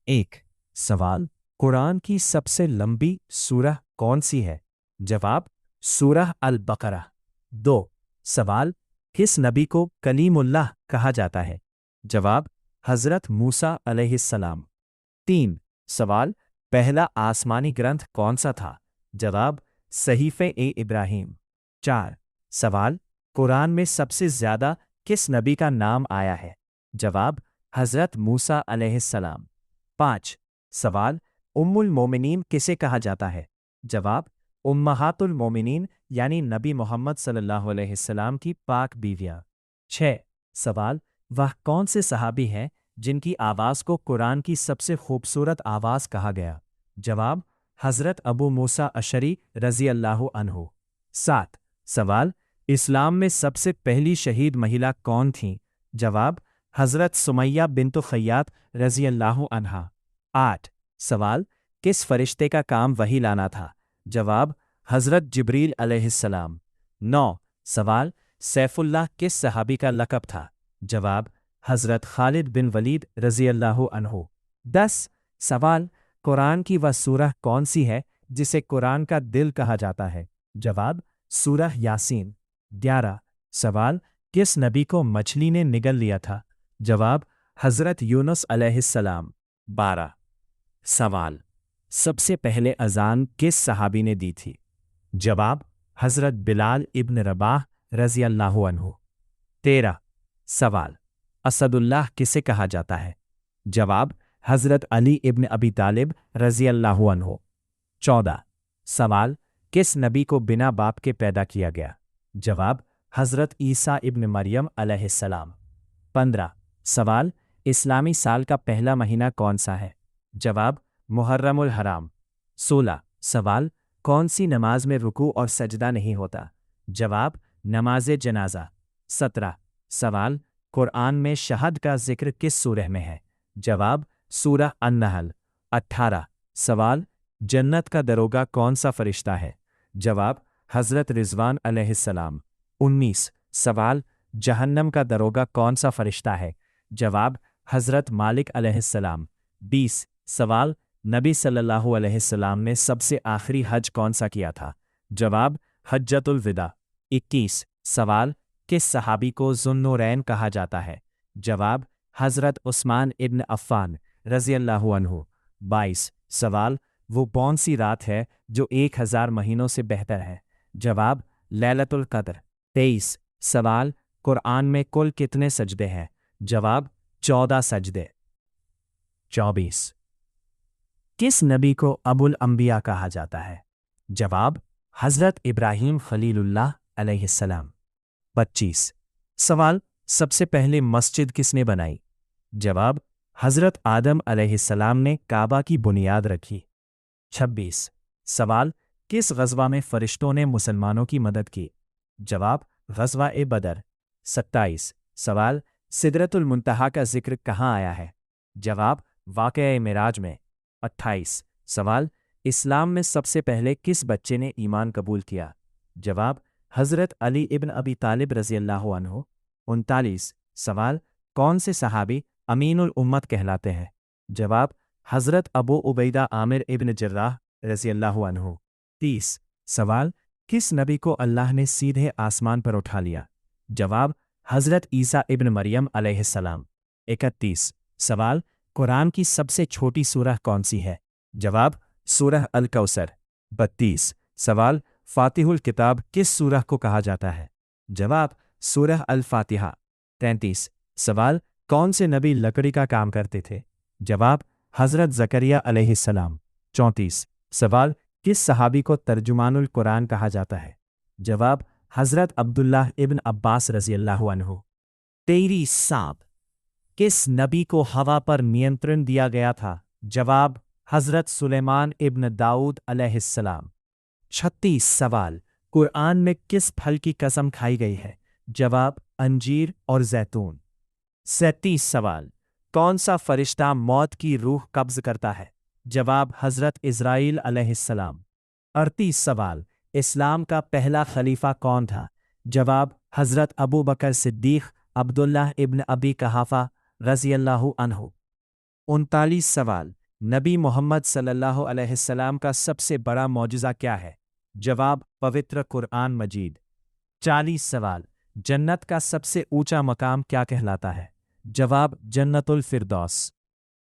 एक सवाल, कुरान की सबसे लंबी सूरह कौन सी है? जवाब, सूरह अल बकरा। दो सवाल, किस नबी को कलीमुल्लाह कहा जाता है? जवाब, हज़रत मूसा अलैहिस्सलाम। तीन सवाल, पहला आसमानी ग्रंथ कौन सा था? जवाब, सहीफ़े-ए-इब्राहीम। चार सवाल, कुरान में सबसे ज़्यादा किस नबी का नाम आया है? जवाब, हज़रत मूसा अलैहिस्सलाम। पाँच सवाल, उम्मुल मोमिनीन किसे कहा जाता है? जवाब, उम्महातुल मोमिनीन यानी नबी मोहम्मद सल्लल्लाहु अलैहि वसल्लम की पाक बीवियाँ। छः सवाल, वह कौन से सहाबी हैं जिनकी आवाज़ को कुरान की सबसे खूबसूरत आवाज़ कहा गया? जवाब, हज़रत अबू मूसा अशरी रज़ी अल्लाहु अन्हु। सात सवाल, इस्लाम में सबसे पहली शहीद महिला कौन थीं? जवाब, हज़रत सुमैया बिन्त खय्यात रज़ी अल्लाहु अन्हा। आठ सवाल, किस फरिश्ते का काम वही लाना था? जवाब, हज़रत जिब्रील अलैहिस्सलाम। नौ सवाल, सैफुल्लाह किस सहाबी का लक़ब था? जवाब, हज़रत खालिद बिन वलीद रज़ी अल्लाहु अन्हु। 10 सवाल, कुरान की वह सूरह कौन सी है जिसे कुरान का दिल कहा जाता है? जवाब, सूरह यासीन। 11 सवाल, किस नबी को मछली ने निगल लिया था? जवाब, हज़रत यूनुस अलैहिस्सलाम। 12 सवाल, सबसे पहले अज़ान किस सहाबी ने दी थी? जवाब, हज़रत बिलाल इब्न रबाह रज़ी अल्लाहु अन्हु। 13 सवाल, असदुल्लाह किसे कहा जाता है? जवाब, हज़रत अली इब्न अबी तालिब रज़ी अल्लाहु अन्हु। 14 सवाल, किस नबी को बिना बाप के पैदा किया गया? जवाब, हज़रत ईसा इब्न मरियम अलैहिस्सलाम। 15 सवाल, इस्लामी साल का पहला महीना कौन सा है? जवाब, मुहर्रमुल हराम। 16 सवाल, कौन सी नमाज में रुकू और सजदा नहीं होता? जवाब, नमाज जनाजा। 17 सवाल, कुरान में शहद का जिक्र किस सूरह में है? जवाब, सूरह अन-नहल। 18 सवाल, जन्नत का दरोगा कौन सा फरिश्ता है? जवाब, हज़रत रिज़वान अलैहिस्सलाम। 19 सवाल, जहन्नम का दरोगा कौन सा फरिश्ता है? जवाब, हज़रत मालिक अलैहिस्सलाम। 20 सवाल, नबी सल्लल्लाहु अलैहि वसल्लम ने सबसे आखिरी हज कौन सा किया था? जवाब, हज्जतुल विदा। 21 सवाल, किस सहाबी को ज़ुन्नूरैन कहा जाता है? जवाब, हज़रत उस्मान इब्न अफ़्फ़ान रज़ी अल्लाहु अन्हु। 22 सवाल, वो कौन सी रात है जो 1000 महीनों से बेहतर है? जवाब, लैलतुल क़द्र। 23 सवाल, कुरान में कुल कितने सजदे हैं? जवाब, 14 सजदे। 24 किस नबी को अबुल अंबिया कहा जाता है? जवाब, हज़रत इब्राहीम खलीलुल्लाह अलैहिस्सलाम। 25 सवाल, सबसे पहले मस्जिद किसने बनाई? जवाब, हज़रत आदम अलैहिस्सलाम ने काबा की बुनियाद रखी। 26 सवाल, किस ग़ज़वा में फ़रिश्तों ने मुसलमानों की मदद की? जवाब, ग़ज़वा-ए-बदर। 27 सवाल, सिदरतुल मुंतहा का ज़िक्र कहाँ आया है? जवाब, वाक़या-ए-मिराज में। 28 सवाल, इस्लाम में सबसे पहले किस बच्चे ने ईमान कबूल किया? जवाब, हज़रत अली इब्न अबी तालिब रज़ी अल्लाहु अन्हु। 39 सवाल, कौन से सहाबी अमीनुल उम्मत कहलाते हैं? जवाब, हज़रत अबू उबैदा आमिर इब्न जर्राह रज़ी अल्लाहु अन्हु। 30 सवाल, किस नबी को अल्लाह ने सीधे आसमान पर उठा लिया? जवाब, हज़रत ईसा इब्न मरियम अलैहिस्सलाम। 31 सवाल, कुरान की सबसे छोटी सूरह कौन सी है? जवाब, सूरह अल कौसर। 32 सवाल, फ़ातिहुल किताब किस सूरह को कहा जाता है? जवाब, सूरह अल फ़ातिहा। 33 सवाल, कौन से नबी लकड़ी का काम करते थे? जवाब, हज़रत ज़करिया अलैहिस्सलाम। 34 सवाल, किस सहाबी को तर्जुमानुल कुरान कहा जाता है? जवाब, हज़रत अब्दुल्लाह इब्न अब्बास रज़ी अल्लाहु अन्हु। 23 साब, किस नबी को हवा पर नियंत्रण दिया गया था? जवाब, हज़रत सुलेमान इब्न दाऊद अलैहिस्सलाम। 36 सवाल, कुरान में किस फल की कसम खाई गई है? जवाब, अंजीर और जैतून। 37 सवाल, कौन सा फरिश्ता मौत की रूह कब्ज़ करता है? जवाब, हज़रत इज़राइल अलैहिस्सलाम। 38 सवाल, इस्लाम का पहला खलीफा कौन था? जवाब, हज़रत अबू बकर सिद्दीक़ अब्दुल्लाह इब्न अबी कहाफ़ा रज़ी अल्लाहु अन्हु। 39 सवाल, نبی محمد صلی اللہ علیہ السلام کا سب سے بڑا معجزہ کیا ہے؟ جواب: پوتر قرآن مجید۔ 40 سوال۔ جنت کا سب سے اونچا مقام کیا کہلاتا ہے؟ جواب: جنت الفردوس۔